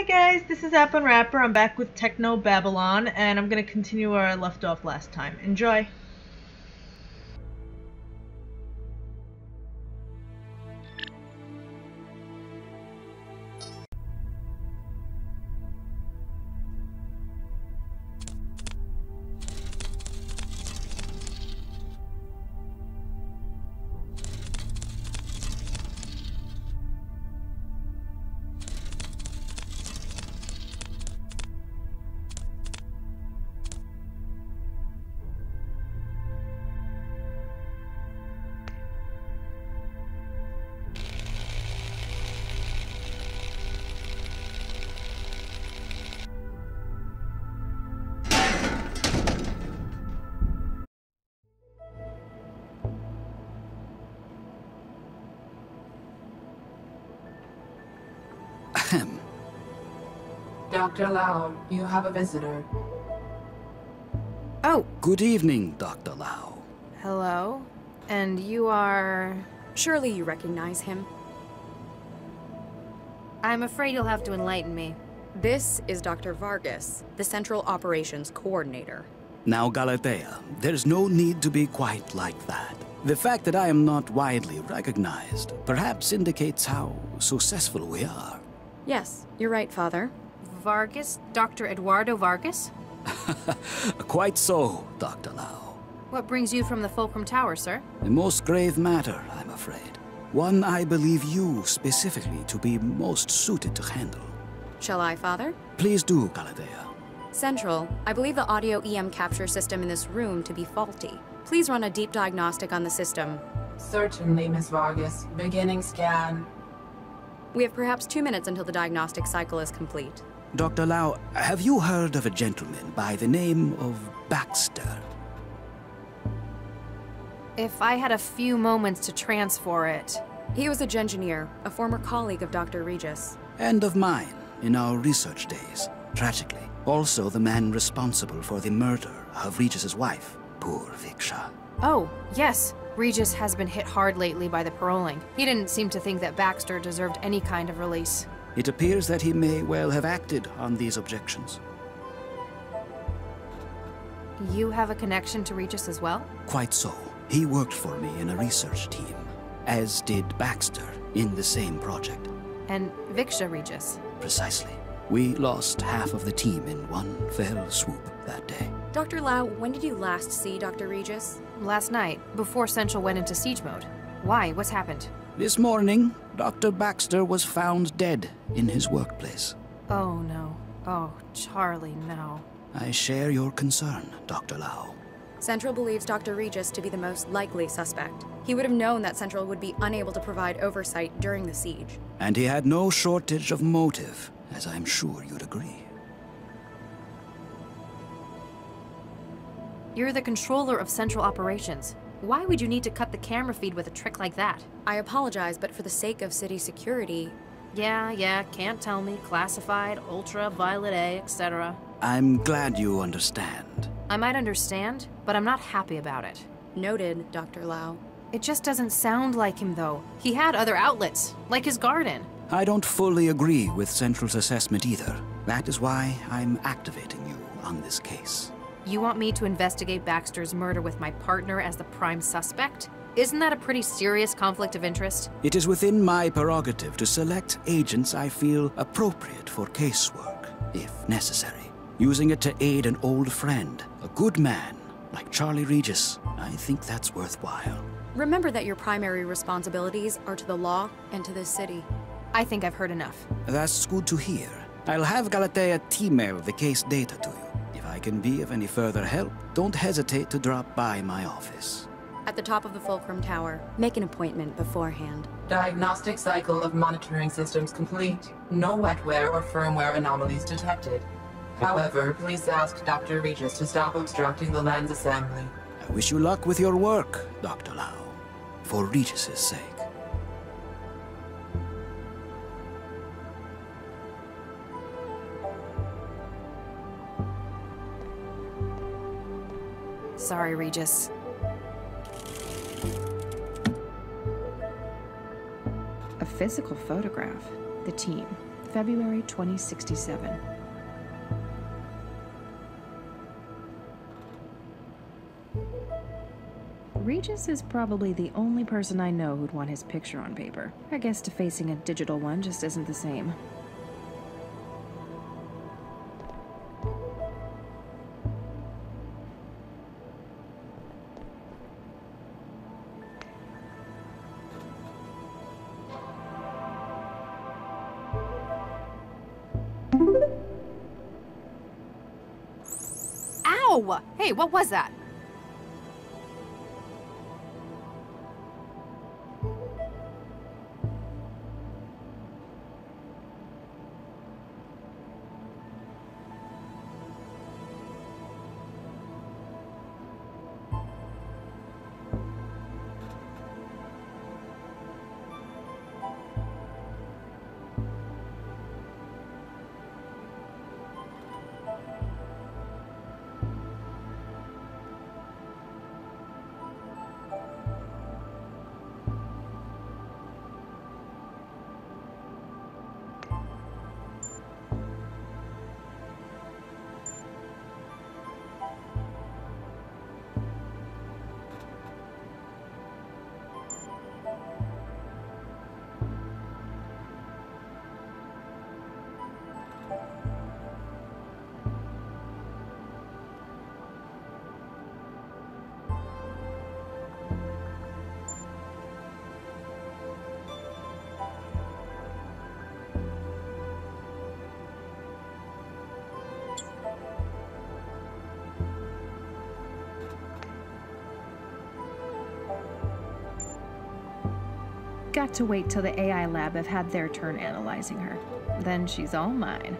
guys, this is App Unwrapper. I'm back with Technobabylon, and I'm going to continue where I left off last time. Enjoy! Dr. Lau, you have a visitor. Oh, Good evening, Dr. Lau. hello. And you are... Surely you recognize him. I'm afraid you'll have to enlighten me. This is Dr. Vargas, the Central Operations Coordinator. Now, Galatea, there's no need to be quite like that. The fact that I am not widely recognized perhaps indicates how successful we are. Yes, you're right, Father. Vargas? Dr. Eduardo Vargas? Quite so, Dr. Lau. What brings you from the Fulcrum Tower, sir? A most grave matter, I'm afraid. One I believe you specifically to be most suited to handle. Shall I, Father? Please do, Galatea. Central, I believe the audio EM capture system in this room to be faulty. Please run a deep diagnostic on the system. Certainly, Miss Vargas. Beginning scan. We have perhaps 2 minutes until the diagnostic cycle is complete. Dr. Lau, have you heard of a gentleman by the name of Baxter? If I had a few moments to transfer it... He was a engineer, a former colleague of Dr. Regis. And of mine, in our research days. Tragically, also the man responsible for the murder of Regis's wife, poor Viksha. Oh, yes. Regis has been hit hard lately by the paroling. He didn't seem to think that Baxter deserved any kind of release. It appears that he may well have acted on these objections. You have a connection to Regis as well? Quite so. He worked for me in a research team, as did Baxter in the same project. And Viksha Regis? Precisely. We lost half of the team in one fell swoop that day. Dr. Lau, when did you last see Dr. Regis? Last night, before Central went into siege mode. Why? What's happened? This morning, Dr. Baxter was found dead in his workplace. Oh, no. Oh, Charlie, no. I share your concern, Dr. Lau. Central believes Dr. Regis to be the most likely suspect. He would have known that Central would be unable to provide oversight during the siege. And he had no shortage of motive, as I'm sure you'd agree. You're the controller of Central Operations. Why would you need to cut the camera feed with a trick like that? I apologize, but for the sake of city security... Yeah, can't tell me. Classified, ultraviolet A, etc. I'm glad you understand. I might understand, but I'm not happy about it. Noted, Dr. Lau. It just doesn't sound like him, though. He had other outlets, like his garden. I don't fully agree with Central's assessment either. That is why I'm activating you on this case. You want me to investigate Baxter's murder with my partner as the prime suspect? Isn't that a pretty serious conflict of interest? It is within my prerogative to select agents I feel appropriate for casework, if necessary. Using it to aid an old friend, a good man, like Charlie Regis, I think that's worthwhile. Remember that your primary responsibilities are to the law and to this city. I think I've heard enough. That's good to hear. I'll have Galatea email the case data to you. If I can be of any further help, don't hesitate to drop by my office. At the top of the Fulcrum Tower. Make an appointment beforehand. Diagnostic cycle of monitoring systems complete. No wetware or firmware anomalies detected. However, please ask Dr. Regis to stop obstructing the lens assembly. I wish you luck with your work, Dr. Lau, for Regis's sake. Sorry, Regis. A physical photograph. The team. February 2067. Regis is probably the only person I know who'd want his picture on paper. I guess defacing a digital one just isn't the same. Ow! Hey, what was that? Got to wait till the AI lab have had their turn analyzing her. Then she's all mine.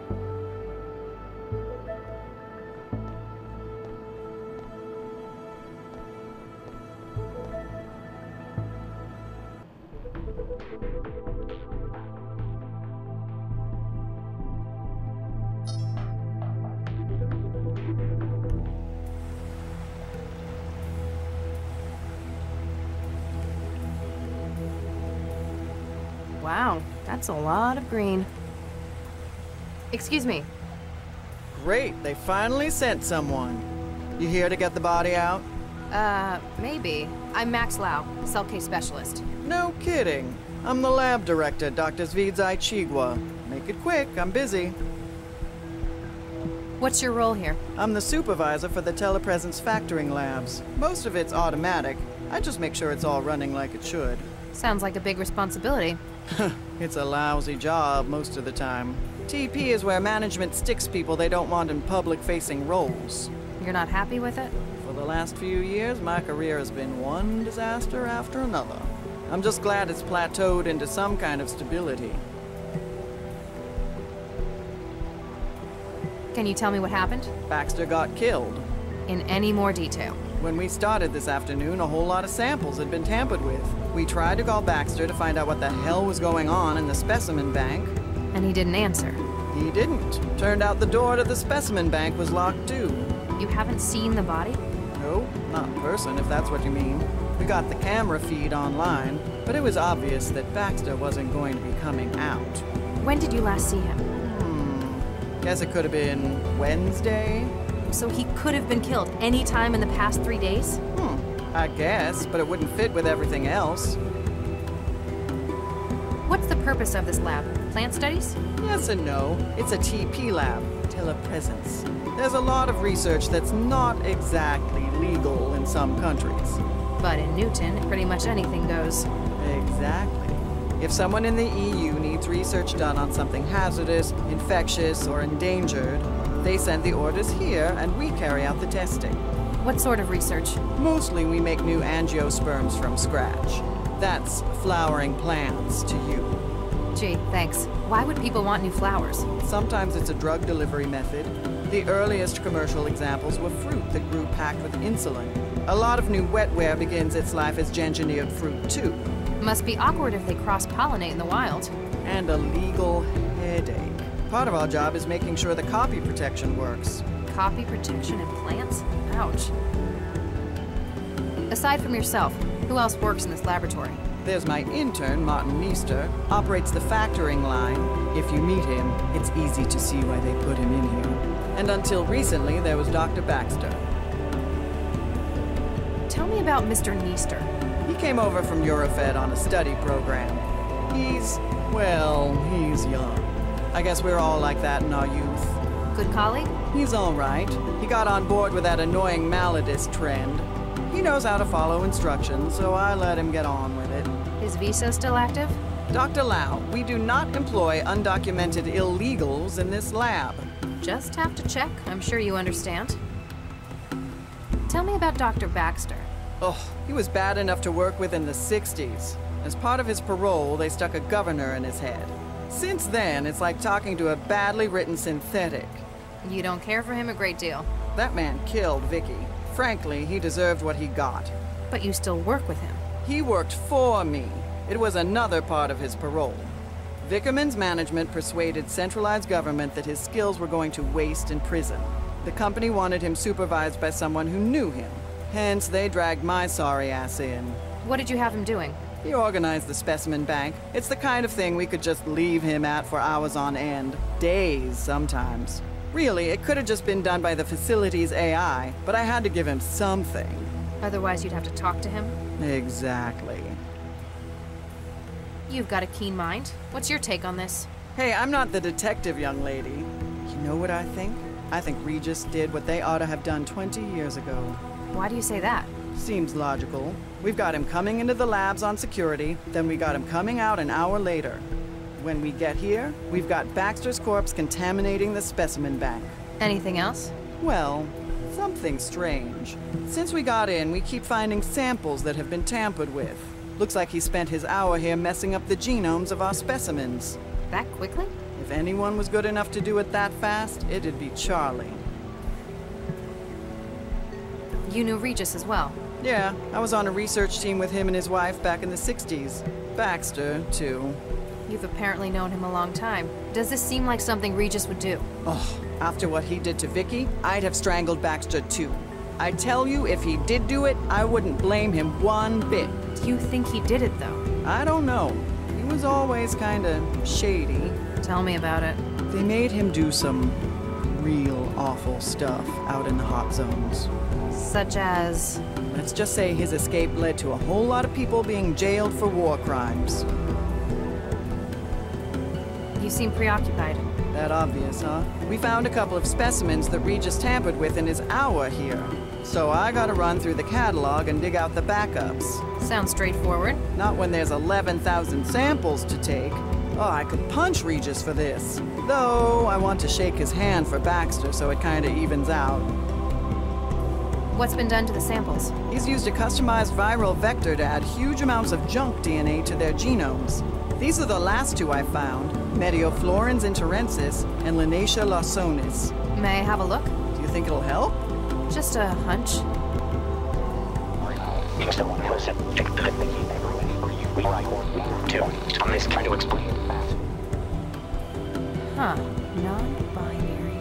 Wow, that's a lot of green. Excuse me. Great, they finally sent someone. You here to get the body out? Maybe. I'm Max Lau, cell case specialist. No kidding. I'm the lab director, Dr. Zvidzai Chigwa. Make it quick, I'm busy. What's your role here? I'm the supervisor for the telepresence factoring labs. Most of it's automatic. I just make sure it's all running like it should. Sounds like a big responsibility. It's a lousy job most of the time. TP is where management sticks people they don't want in public-facing roles. You're not happy with it? For the last few years, my career has been one disaster after another. I'm just glad it's plateaued into some kind of stability. Can you tell me what happened? Baxter got killed. In any more detail? When we started this afternoon, a whole lot of samples had been tampered with. We tried to call Baxter to find out what the hell was going on in the specimen bank. And he didn't answer? He didn't. Turned out the door to the specimen bank was locked too. You haven't seen the body? No, not in person, if that's what you mean. We got the camera feed online, but it was obvious that Baxter wasn't going to be coming out. When did you last see him? Guess it could have been Wednesday? So he could have been killed any time in the past 3 days? I guess, but it wouldn't fit with everything else. What's the purpose of this lab? Plant studies? Yes and no. It's a TP lab, telepresence. There's a lot of research that's not exactly legal in some countries. But in Newton, pretty much anything goes. Exactly. If someone in the EU needs research done on something hazardous, infectious, or endangered, they send the orders here and we carry out the testing. What sort of research? Mostly we make new angiosperms from scratch. That's flowering plants to you. Gee, thanks. Why would people want new flowers? Sometimes it's a drug delivery method. The earliest commercial examples were fruit that grew packed with insulin. A lot of new wetware begins its life as engineered fruit too. Must be awkward if they cross-pollinate in the wild. And a legal headache. Part of our job is making sure the copy protection works. Copy protection in plants? Ouch. Aside from yourself, who else works in this laboratory? There's my intern, Martin Meester, operates the factoring line. If you meet him, it's easy to see why they put him in here. And until recently, there was Dr. Baxter. Tell me about Mr. Neester. He came over from Eurofed on a study program. He's young. I guess we're all like that in our youth. Good colleague? He's all right. He got on board with that annoying Maladist trend. He knows how to follow instructions, so I let him get on with it. His visa still active? Dr. Lau, we do not employ undocumented illegals in this lab. Just have to check. I'm sure you understand. Tell me about Dr. Baxter. Oh, he was bad enough to work with in the 60s. As part of his parole, they stuck a governor in his head. Since then, it's like talking to a badly written synthetic. You don't care for him a great deal. That man killed Vicky. Frankly, he deserved what he got. But you still work with him. He worked for me. It was another part of his parole. Vickerman's management persuaded centralized government that his skills were going to waste in prison. The company wanted him supervised by someone who knew him. Hence, they dragged my sorry ass in. What did you have him doing? He organized the specimen bank. It's the kind of thing we could just leave him at for hours on end. Days, sometimes. Really, it could have just been done by the facility's AI, but I had to give him something. Otherwise, you'd have to talk to him? Exactly. You've got a keen mind. What's your take on this? Hey, I'm not the detective, young lady. You know what I think? I think Regis did what they ought to have done 20 years ago. Why do you say that? Seems logical. We've got him coming into the labs on security, then we got him coming out an hour later. When we get here, we've got Baxter's corpse contaminating the specimen bank. Anything else? Well, something strange. Since we got in, we keep finding samples that have been tampered with. Looks like he spent his hour here messing up the genomes of our specimens. That quickly? If anyone was good enough to do it that fast, it'd be Charlie. You knew Regis as well? Yeah, I was on a research team with him and his wife back in the 60s. Baxter, too. You've apparently known him a long time. Does this seem like something Regis would do? Oh, after what he did to Vicky, I'd have strangled Baxter too. I tell you, if he did do it, I wouldn't blame him one bit. Do you think he did it, though? I don't know. He was always kinda shady. Tell me about it. They made him do some real awful stuff out in the hot zones. Such as? Let's just say his escape led to a whole lot of people being jailed for war crimes. You seem preoccupied. That obvious, huh? We found a couple of specimens that Regis tampered with in his hour here. So I gotta run through the catalog and dig out the backups. Sounds straightforward. Not when there's 11,000 samples to take. Oh, I could punch Regis for this. Though, I want to shake his hand for Baxter so it kinda evens out. What's been done to the samples? He's used a customized viral vector to add huge amounts of junk DNA to their genomes. These are the last two I found, Medioflorens interensis and Linacia lawsonis. May I have a look? Do you think it'll help? Just a hunch. Huh. Non-binary.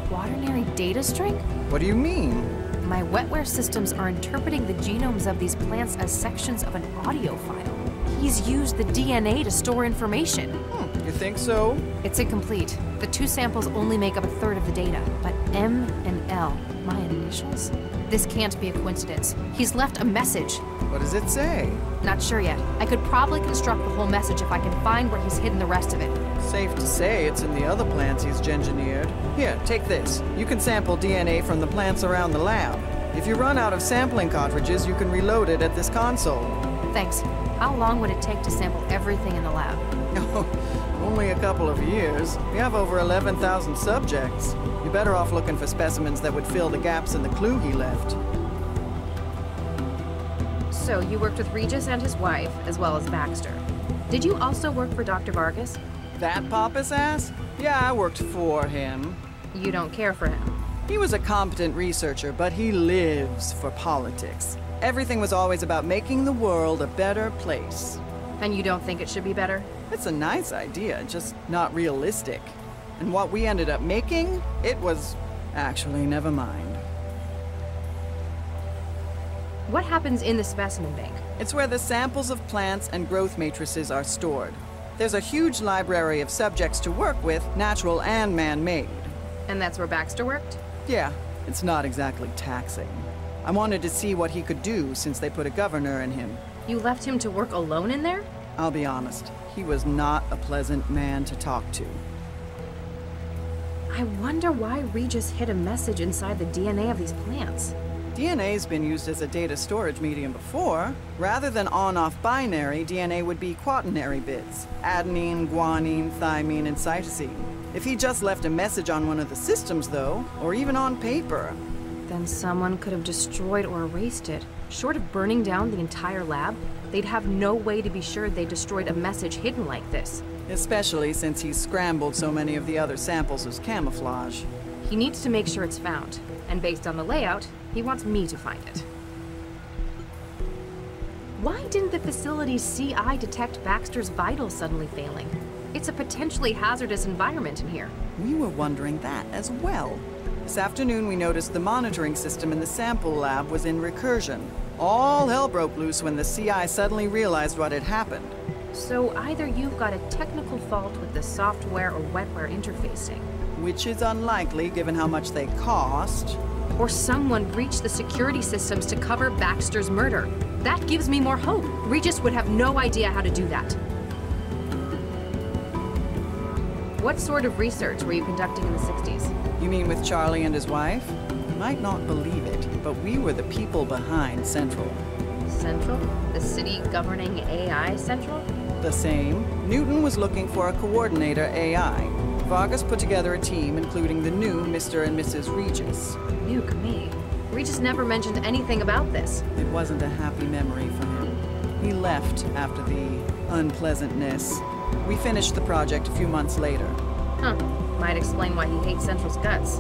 Quaternary data string? What do you mean? My wetware systems are interpreting the genomes of these plants as sections of an audio file. He's used the DNA to store information. You think so? It's incomplete. The two samples only make up a third of the data, but M and L, my initials? This can't be a coincidence. He's left a message. What does it say? Not sure yet. I could probably construct the whole message if I can find where he's hidden the rest of it. Safe to say it's in the other plants he's engineered. Here, take this. You can sample DNA from the plants around the lab. If you run out of sampling cartridges, you can reload it at this console. Thanks. How long would it take to sample everything in the lab? Only a couple of years. We have over 11,000 subjects. You're better off looking for specimens that would fill the gaps in the clue he left. So you worked with Regis and his wife, as well as Baxter. Did you also work for Dr. Vargas? That pompous ass? Yeah, I worked for him. You don't care for him? He was a competent researcher, but he lives for politics. Everything was always about making the world a better place. And you don't think it should be better? It's a nice idea, just not realistic. And what we ended up making, it was... actually, never mind. What happens in the specimen bank? It's where the samples of plants and growth matrices are stored. There's a huge library of subjects to work with, natural and man-made. And that's where Baxter worked? Yeah, it's not exactly taxing. I wanted to see what he could do since they put a governor in him. You left him to work alone in there? I'll be honest, he was not a pleasant man to talk to. I wonder why Regis hid a message inside the DNA of these plants. DNA's been used as a data storage medium before. Rather than on-off binary, DNA would be quaternary bits. Adenine, guanine, thymine, and cytosine. If he just left a message on one of the systems, though, or even on paper... Then someone could have destroyed or erased it. Short of burning down the entire lab, they'd have no way to be sure they destroyed a message hidden like this. Especially since he's scrambled so many of the other samples as camouflage. He needs to make sure it's found, and based on the layout, he wants me to find it. Why didn't the facility's CI detect Baxter's vitals suddenly failing? It's a potentially hazardous environment in here. We were wondering that as well. This afternoon we noticed the monitoring system in the sample lab was in recursion. All hell broke loose when the CI suddenly realized what had happened. So either you've got a technical fault with the software or wetware interfacing. Which is unlikely given how much they cost. Or someone breached the security systems to cover Baxter's murder. That gives me more hope. Regis would have no idea how to do that. What sort of research were you conducting in the 60s? You mean with Charlie and his wife? You might not believe it, but we were the people behind Central. Central? The city governing AI Central? The same. Newton was looking for a coordinator AI. Vargas put together a team, including the new Mr. and Mrs. Regis. Nuke me. Regis never mentioned anything about this. It wasn't a happy memory for him. He left after the unpleasantness. We finished the project a few months later. Huh. Might explain why he hates Central's guts.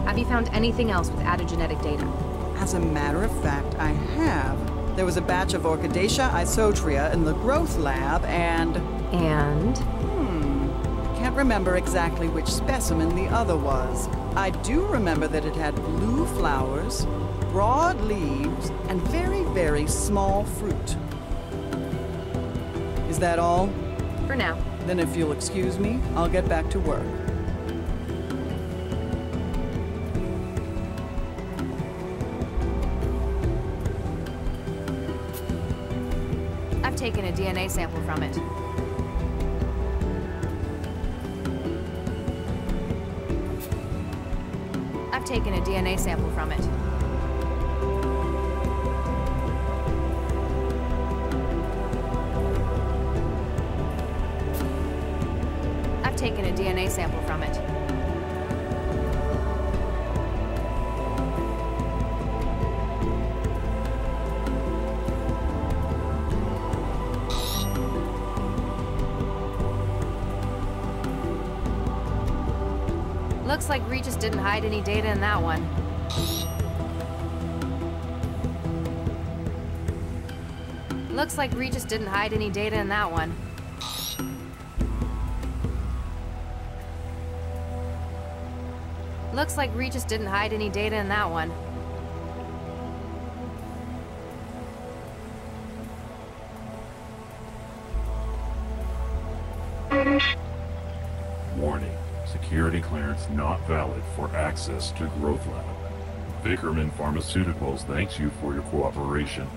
Have you found anything else with added genetic data? As a matter of fact, I have. There was a batch of Orchidaceae isotria in the growth lab, and... And? Can't remember exactly which specimen the other was. I do remember that it had blue flowers, broad leaves, and very, very small fruit. Is that all? For now. Then if you'll excuse me, I'll get back to work. I've taken a DNA sample from it. I've taken a DNA sample from it. I've taken a DNA sample from it. Looks like Regis didn't hide any data in that one. Looks like Regis didn't hide any data in that one. Looks like Regis didn't hide any data in that one. Warning. Security clearance not valid for access to Growth Lab. Vickerman Pharmaceuticals thanks you for your cooperation.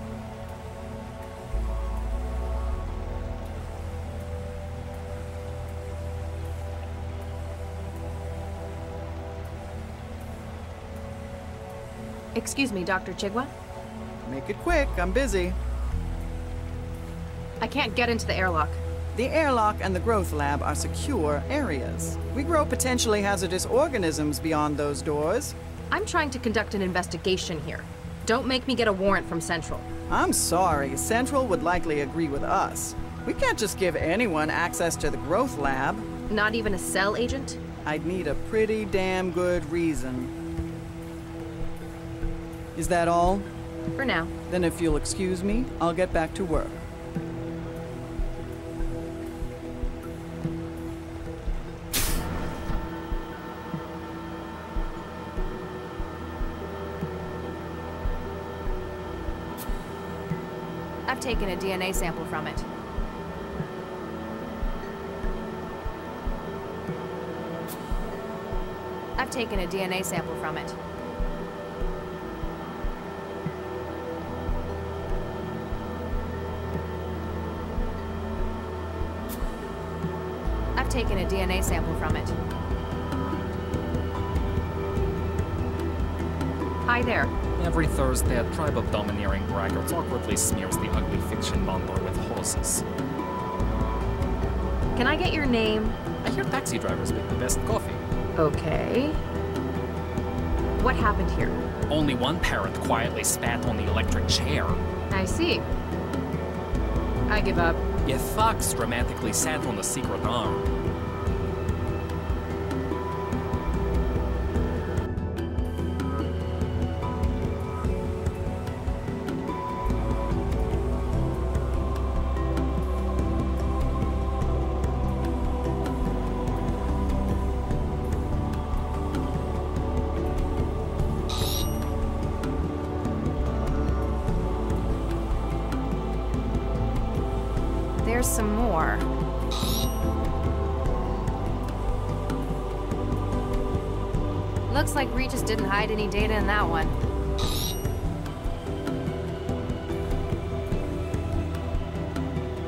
Excuse me, Dr. Chigwa? Make it quick, I'm busy. I can't get into the airlock. The airlock and the growth lab are secure areas. We grow potentially hazardous organisms beyond those doors. I'm trying to conduct an investigation here. Don't make me get a warrant from Central. I'm sorry, Central would likely agree with us. We can't just give anyone access to the growth lab. Not even a cell agent? I'd need a pretty damn good reason. Is that all? For now. Then if you'll excuse me, I'll get back to work. taken a DNA sample from it. I've taken a DNA sample from it. I've taken a DNA sample from it. Hi there. Every Thursday, a tribe of domineering braggarts awkwardly smears the ugly fiction bundler with horses. Can I get your name? I hear taxi drivers make the best coffee. Okay. What happened here? Only one parrot quietly spat on the electric chair. I see. I give up. A fox dramatically sat on the secret arm. There's some more. Looks like Regis didn't hide any data in that one.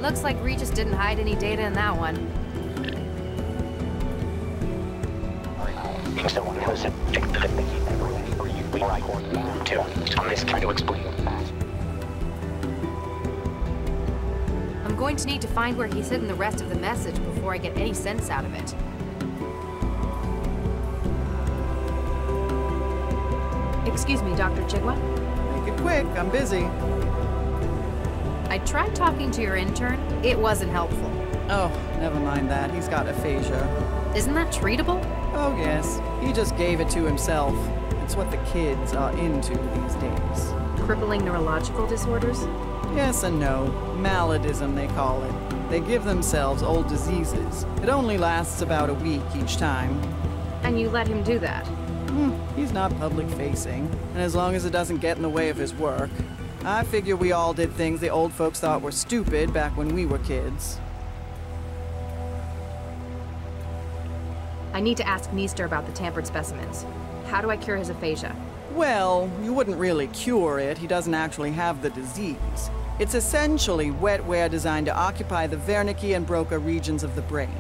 Looks like Regis didn't hide any data in that one. I'm going to need to find where he's hidden the rest of the message before I get any sense out of it. Excuse me, Dr. Chigwa? Make it quick, I'm busy. I tried talking to your intern. It wasn't helpful. Oh, never mind that. He's got aphasia. Isn't that treatable? Oh, yes. He just gave it to himself. It's what the kids are into these days. Crippling neurological disorders? Yes and no. Maladism, they call it. They give themselves old diseases. It only lasts about a week each time. And you let him do that? He's not public-facing, and as long as it doesn't get in the way of his work. I figure we all did things the old folks thought were stupid back when we were kids. I need to ask Meester about the tampered specimens. How do I cure his aphasia? Well, you wouldn't really cure it. He doesn't actually have the disease. It's essentially wetware designed to occupy the Wernicke and Broca regions of the brain.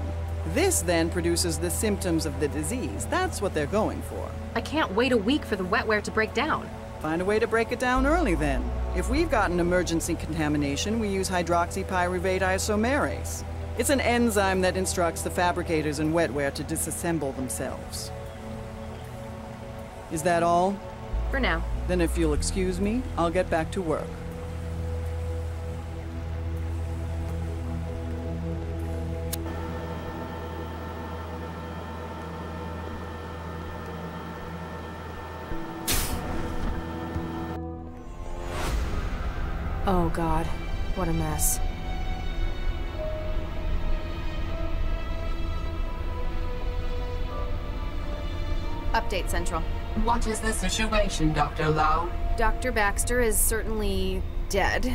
This then produces the symptoms of the disease. That's what they're going for. I can't wait a week for the wetware to break down. Find a way to break it down early then. If we've got an emergency contamination, we use hydroxypyruvate isomerase. It's an enzyme that instructs the fabricators in wetware to disassemble themselves. Is that all? For now. Then if you'll excuse me, I'll get back to work. Oh God, what a mess. Update Central. What is the situation, Dr. Lau? Dr. Baxter is certainly dead.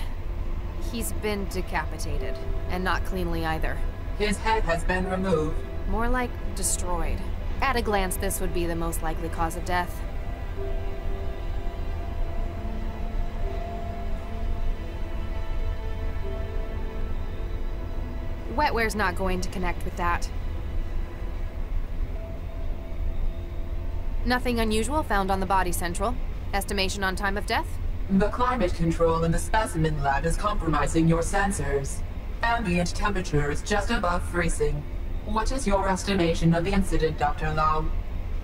He's been decapitated, and not cleanly either. His head has been removed. More like destroyed. At a glance, this would be the most likely cause of death. Wetware's not going to connect with that. Nothing unusual found on the body, Central. Estimation on time of death? The climate control in the specimen lab is compromising your sensors. Ambient temperature is just above freezing. What is your estimation of the incident, Dr. Lau?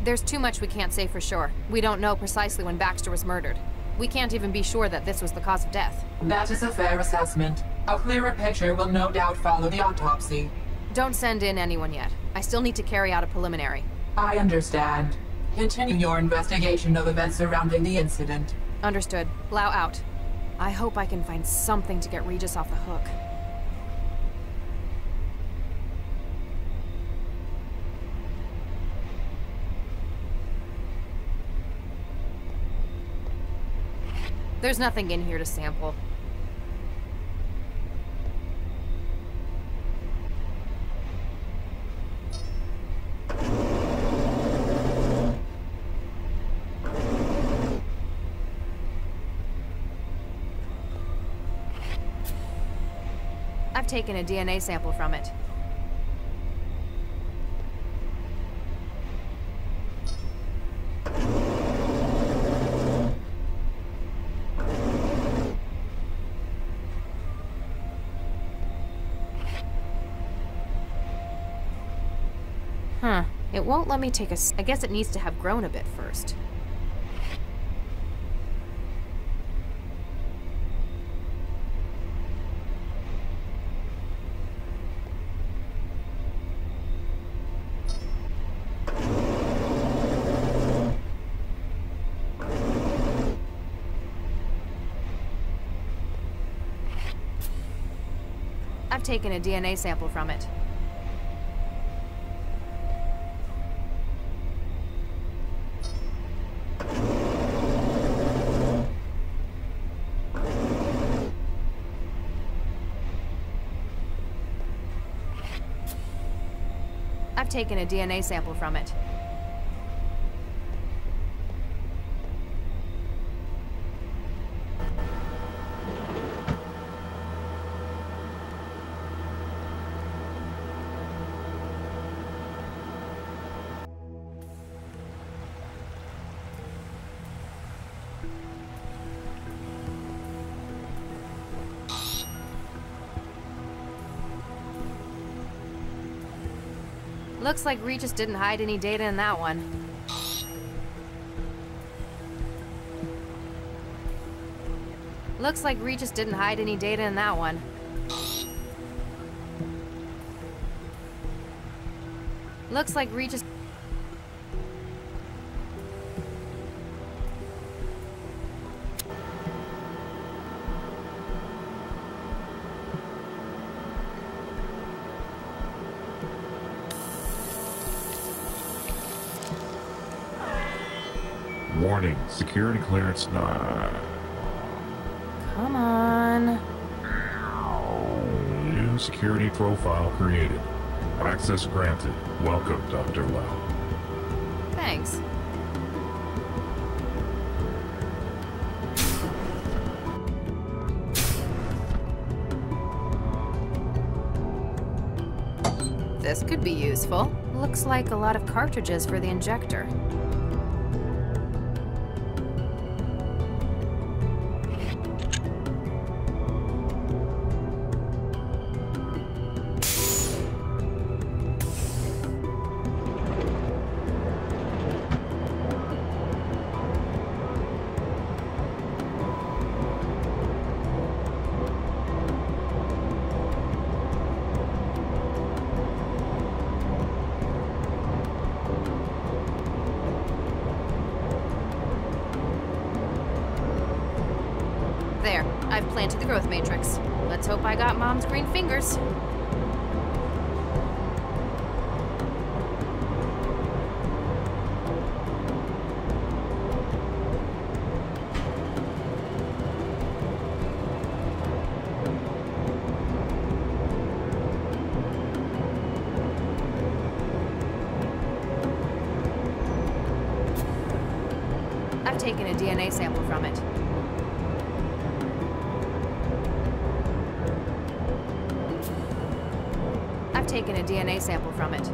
There's too much we can't say for sure. We don't know precisely when Baxter was murdered. We can't even be sure that this was the cause of death. That is a fair assessment. A clearer picture will no doubt follow the autopsy. Don't send in anyone yet. I still need to carry out a preliminary. I understand. Continue your investigation of events surrounding the incident. Understood. Lau out. I hope I can find something to get Regis off the hook. There's nothing in here to sample. I've taken a DNA sample from it. Huh. It won't let me take a... I guess it needs to have grown a bit first. I've taken a DNA sample from it. I've taken a DNA sample from it. Looks like Regis didn't hide any data in that one. Looks like Regis didn't hide any data in that one. Looks like Regis... Warning, security clearance not. Come on. New security profile created. Access granted. Welcome, Dr. Lau. Thanks. This could be useful. Looks like a lot of cartridges for the injector. There, I've planted the growth matrix. Let's hope I got Mom's green fingers. I've taken a DNA sample from it. I've taken a DNA sample from it.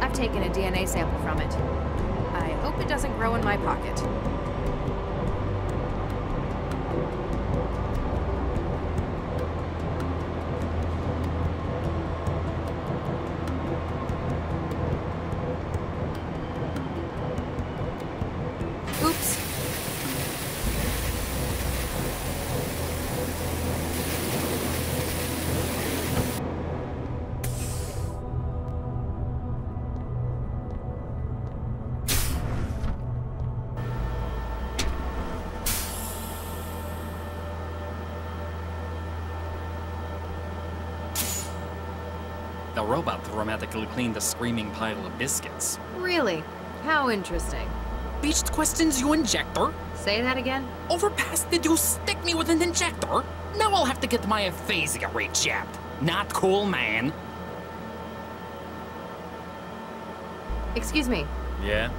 I've taken a DNA sample from it. I hope it doesn't grow in my pocket. Oops. The robot dramatically cleaned the screaming pile of biscuits. Really? How interesting. Beached questions, you injector? Say that again? Overpass, did you stick me with an injector? Now I'll have to get my aphasia rechecked. Not cool, man. Excuse me. Yeah?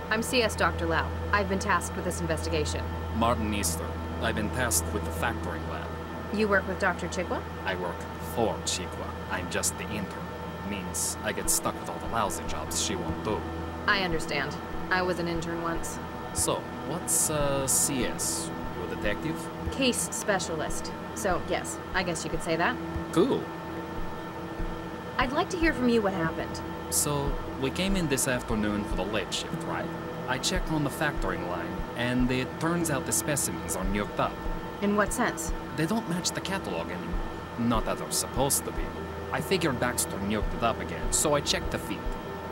I'm CS Dr. Lau. I've been tasked with this investigation. Martin Easter. I've been tasked with the factoring lab. You work with Dr. Chigwa? I work for Chigwa. I'm just the intern. Means I get stuck with all the lousy jobs she won't do. I understand. I was an intern once. So, what's CS? You a detective? Case specialist. So, yes, I guess you could say that. Cool. I'd like to hear from you what happened. So, we came in this afternoon for the late shift, right? I checked on the factoring line, and it turns out the specimens are nuked up. In what sense? They don't match the catalog anymore. Not that they're supposed to be. I figured Baxter nuked it up again, so I checked the feed.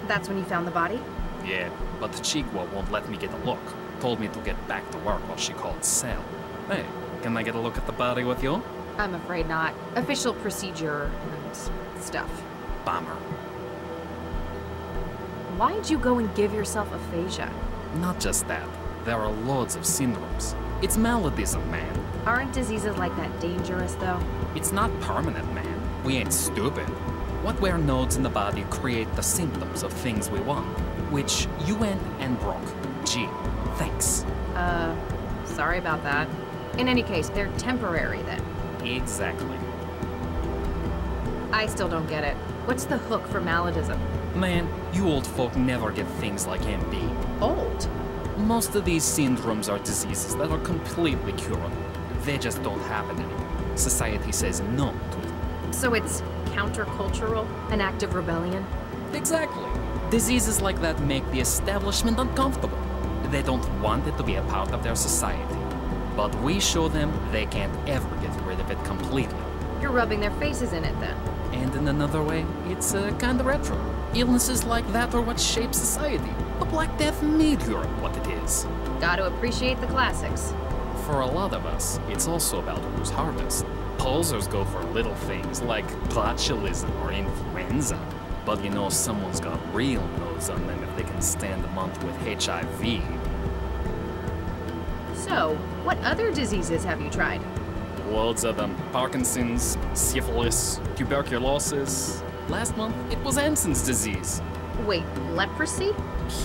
That's when you found the body? Yeah, but Chigwa won't let me get a look. Told me to get back to work while she called Sal. Hey, can I get a look at the body with you? I'm afraid not. Official procedure and stuff. Bummer. Why'd you go and give yourself aphasia? Not just that. There are loads of syndromes. It's maladies, man. Aren't diseases like that dangerous, though? It's not permanent, man. We ain't stupid. Wetware nodes in the body create the symptoms of things we want, which you went and broke. Gee, thanks. Sorry about that. In any case, they're temporary then. Exactly. I still don't get it. What's the hook for maladism? Man, you old folk never get things like MD. Old? Most of these syndromes are diseases that are completely curable. They just don't happen anymore. Society says no to them. So it's countercultural? An act of rebellion? Exactly. Diseases like that make the establishment uncomfortable. They don't want it to be a part of their society. But we show them they can't ever get rid of it completely. You're rubbing their faces in it then. And in another way, it's kinda retro. Illnesses like that are what shape society. The Black Death made Europe what it is. Gotta appreciate the classics. For a lot of us, it's also about who's hardest. Posers go for little things like botulism or influenza. But you know someone's got real nose on them if they can stand a month with HIV. So, what other diseases have you tried? Loads of them. Parkinson's, syphilis, tuberculosis. Last month, it was Hansen's disease. Wait, leprosy?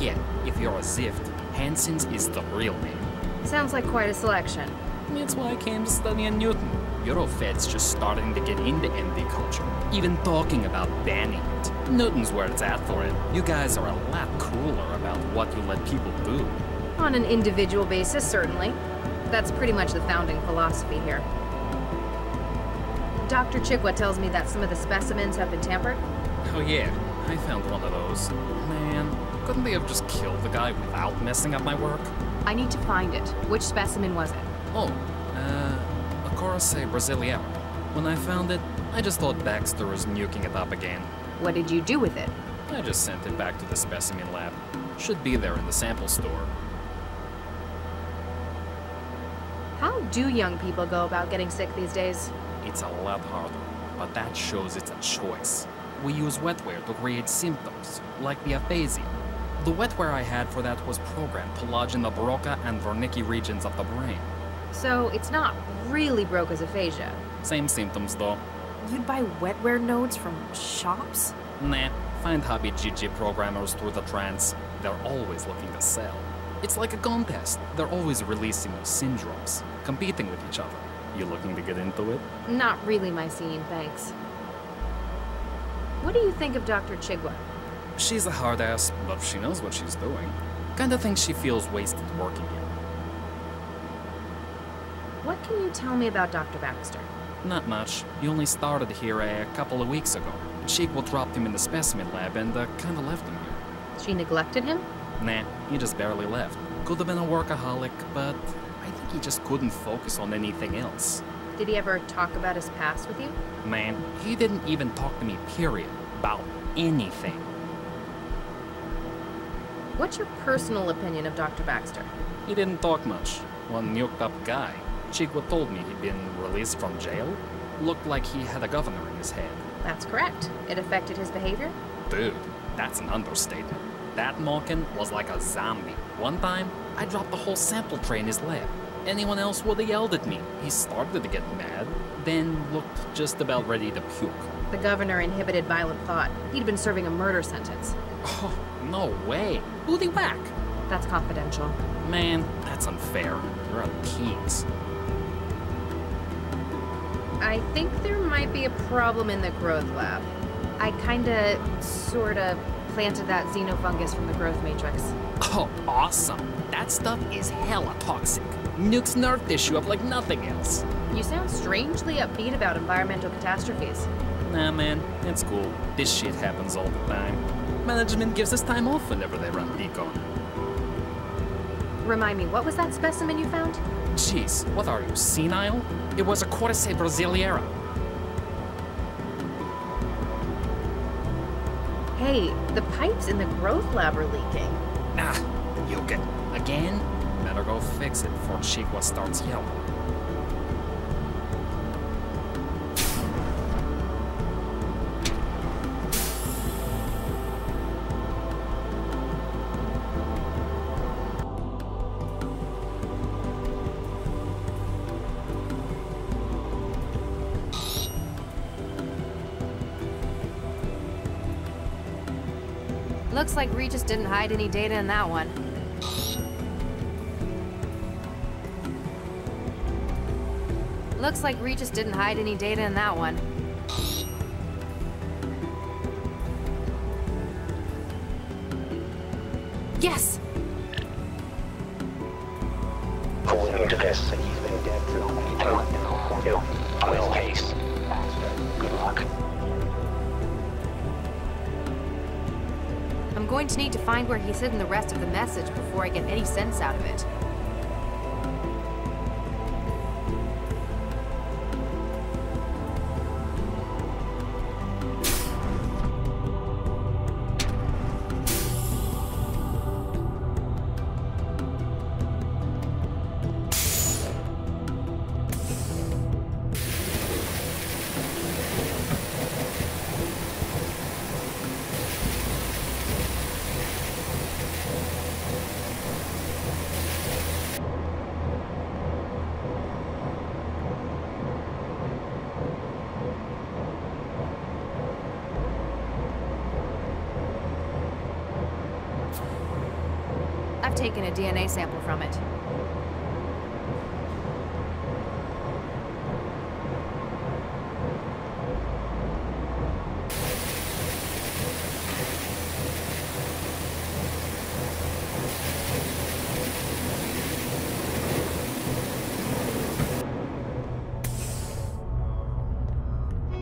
Yeah, if you're a Zift, Hansen's is the real name. Sounds like quite a selection. That's why I came to study in Newton. Eurofed's just starting to get into MD culture, even talking about banning it. Newton's where it's at for it. You guys are a lot cooler about what you let people do. On an individual basis, certainly. That's pretty much the founding philosophy here. Dr. Chigwa tells me that some of the specimens have been tampered. Oh yeah, I found one of those. Man, couldn't they have just killed the guy without messing up my work? I need to find it. Which specimen was it? Oh, a Corsair Brasileira. When I found it, I just thought Baxter was nuking it up again. What did you do with it? I just sent it back to the specimen lab. Should be there in the sample store. How do young people go about getting sick these days? It's a lot harder, but that shows it's a choice. We use wetware to create symptoms, like the aphasia. The wetware I had for that was programmed to lodge in the Broca and Wernicke regions of the brain. So it's not really Broca's aphasia. Same symptoms though. You'd buy wetware nodes from shops? Nah, find hobby GG programmers through the trans. They're always looking to sell. It's like a contest. They're always releasing new syndromes, competing with each other. You looking to get into it? Not really my scene, thanks. What do you think of Dr. Chigwa? She's a hard ass, but she knows what she's doing. Kinda thinks she feels wasted working here. What can you tell me about Dr. Baxter? Not much. He only started here a couple of weeks ago. Chigwa dropped him in the specimen lab and kinda left him here. She neglected him? Nah, he just barely left. Could have been a workaholic, but I think he just couldn't focus on anything else. Did he ever talk about his past with you? Man, he didn't even talk to me, period, about anything. What's your personal opinion of Dr. Baxter? He didn't talk much. One nuked up guy. Chigwa told me he'd been released from jail. Looked like he had a governor in his head. That's correct. It affected his behavior? Dude, that's an understatement. That Malkin was like a zombie. One time, I dropped the whole sample tray in his lab. Anyone else would have yelled at me. He started to get mad, then looked just about ready to puke. The governor inhibited violent thought. He'd been serving a murder sentence. Oh, no way. Who'd he whack? That's confidential. Man, that's unfair. We're all teens. I think there might be a problem in the growth lab. I kinda, sorta, planted that xenofungus from the growth matrix. Oh, awesome. That stuff is hella toxic. Nukes nerve tissue up like nothing else. You sound strangely upbeat about environmental catastrophes. Nah, man, it's cool. This shit happens all the time. Management gives us time off whenever they run decon. Remind me, what was that specimen you found? Jeez, what are you, senile? It was a Cordyceps brasiliera. Hey, the pipes in the growth lab are leaking. Nah, you get again? Better go fix it before Chiqua starts yelling. Looks like Regis didn't hide any data in that one. Looks like Regis didn't hide any data in that one. Yes! According to this, he's been dead for well, case. Good luck. I'm going to need to find where he's hidden the rest of the message before I get any sense out of it. I've taken a DNA sample from it.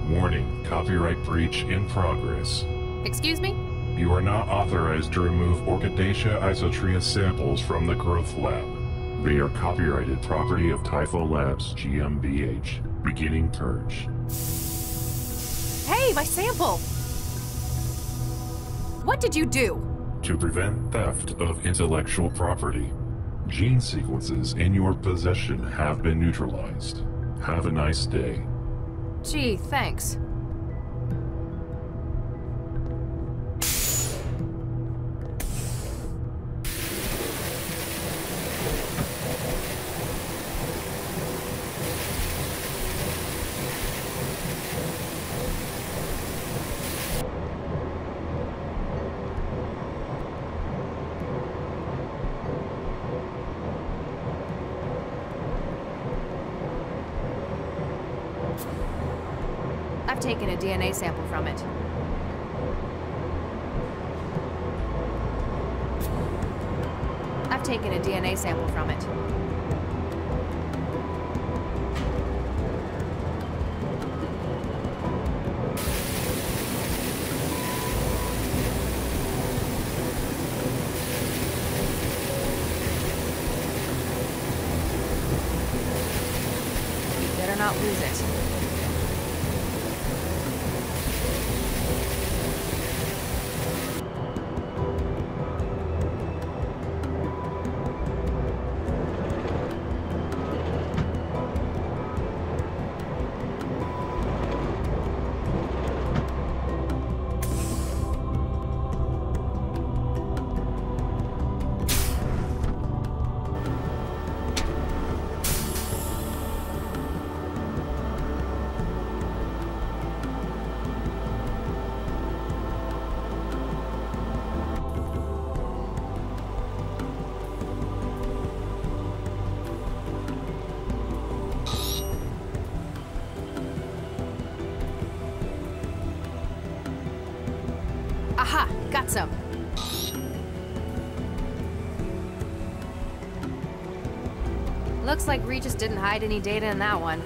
Warning, copyright breach in progress. Excuse me? You are not authorized to remove Orchidaceae isotria samples from the growth lab. They are copyrighted property of Typho Labs GmbH. Beginning purge. Hey, my sample! What did you do? To prevent theft of intellectual property, gene sequences in your possession have been neutralized. Have a nice day. Gee, thanks. I've taken a DNA sample from it. I've taken a DNA sample from it. You better not lose it. Aha! Got some. Looks like Regis didn't hide any data in that one.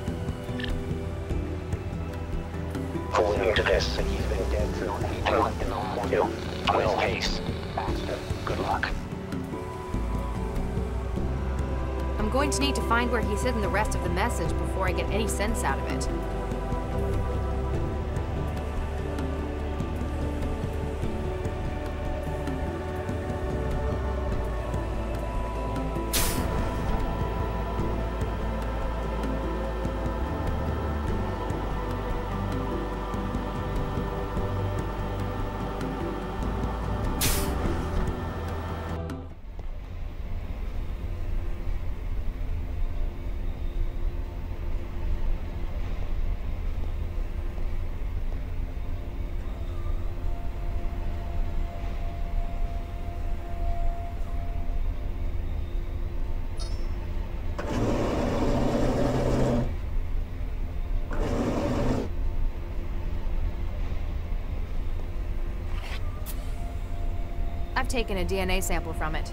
Calling into this. He's been dead through anything like the normal do. On this case. Baxter, good luck. I'm going to need to find where he's hidden the rest of the message before I get any sense out of it. I've taken a DNA sample from it.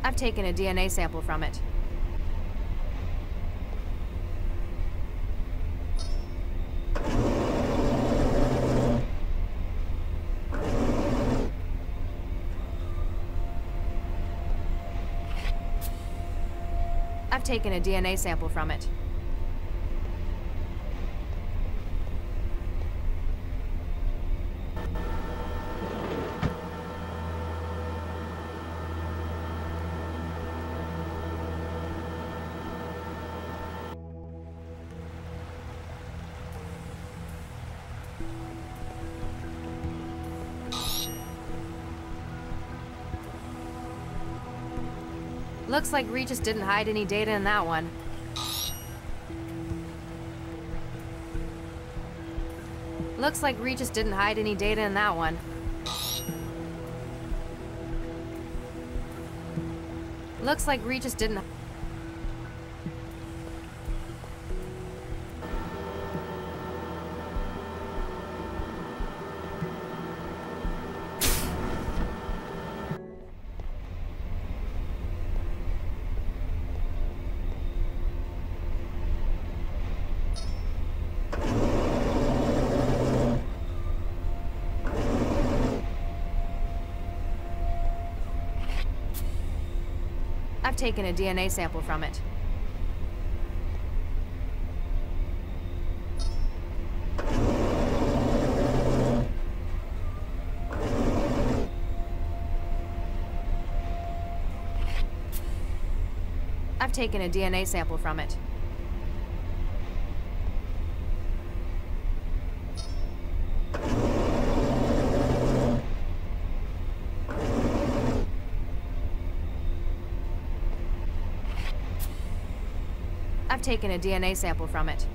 I've taken a DNA sample from it. I've taken a DNA sample from it. Looks like Regis didn't hide any data in that one. Looks like Regis didn't hide any data in that one. Looks like Regis didn't... I've taken a DNA sample from it. I've taken a DNA sample from it. I've taken a DNA sample from it.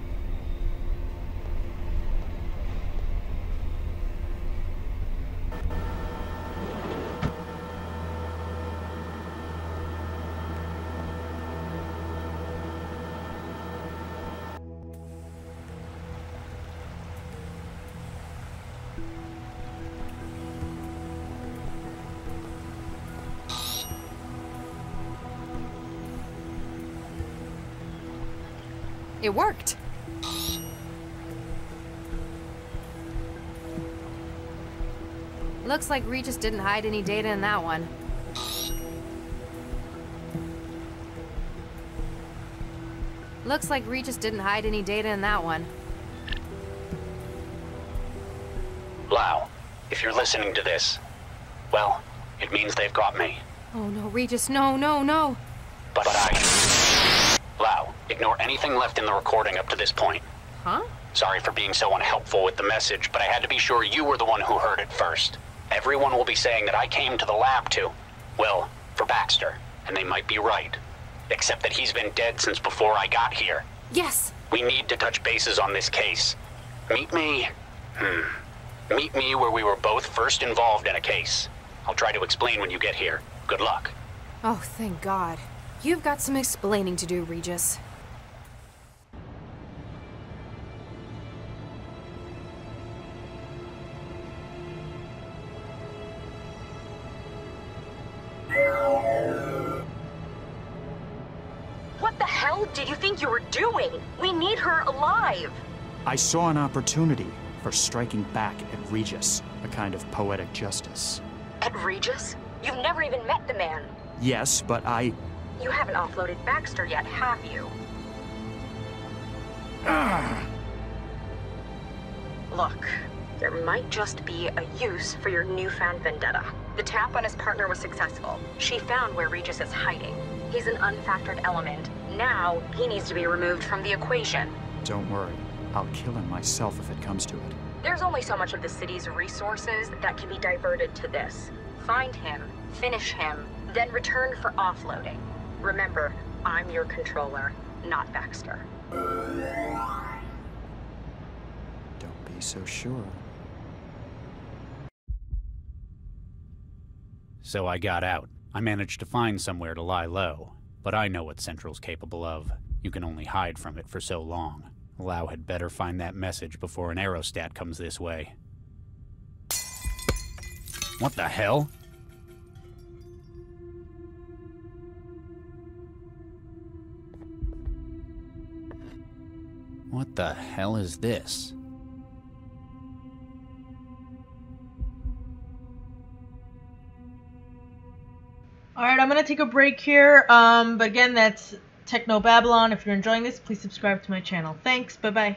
It worked! Looks like Regis didn't hide any data in that one. Looks like Regis didn't hide any data in that one. Lau, if you're listening to this, well, it means they've got me. Oh no, Regis, no, no, no! But Lau, ignore anything left in the recording up to this point. Huh? Sorry for being so unhelpful with the message, but I had to be sure you were the one who heard it first. Everyone will be saying that I came to the lab to, well, for Baxter, and they might be right. Except that he's been dead since before I got here. Yes! We need to touch bases on this case. Meet me, Meet me where we were both first involved in a case. I'll try to explain when you get here. Good luck. Oh, thank God. You've got some explaining to do, Regis. What the hell did you think you were doing? We need her alive! I saw an opportunity for striking back at Regis, a kind of poetic justice. At Regis? You've never even met the man. Yes, but You haven't offloaded Baxter yet, have you? Look, there might just be a use for your newfound vendetta. The tap on his partner was successful. She found where Regis is hiding. He's an unfactored element. Now, he needs to be removed from the equation. Don't worry. I'll kill him myself if it comes to it. There's only so much of the city's resources that can be diverted to this. Find him, finish him, then return for offloading. Remember, I'm your controller, not Baxter. Don't be so sure. So I got out. I managed to find somewhere to lie low. But I know what Central's capable of. You can only hide from it for so long. Lau had better find that message before an aerostat comes this way. What the hell? What the hell is this? Alright, I'm gonna take a break here. But again, that's Technobabylon. If you're enjoying this, please subscribe to my channel. Thanks, bye-bye.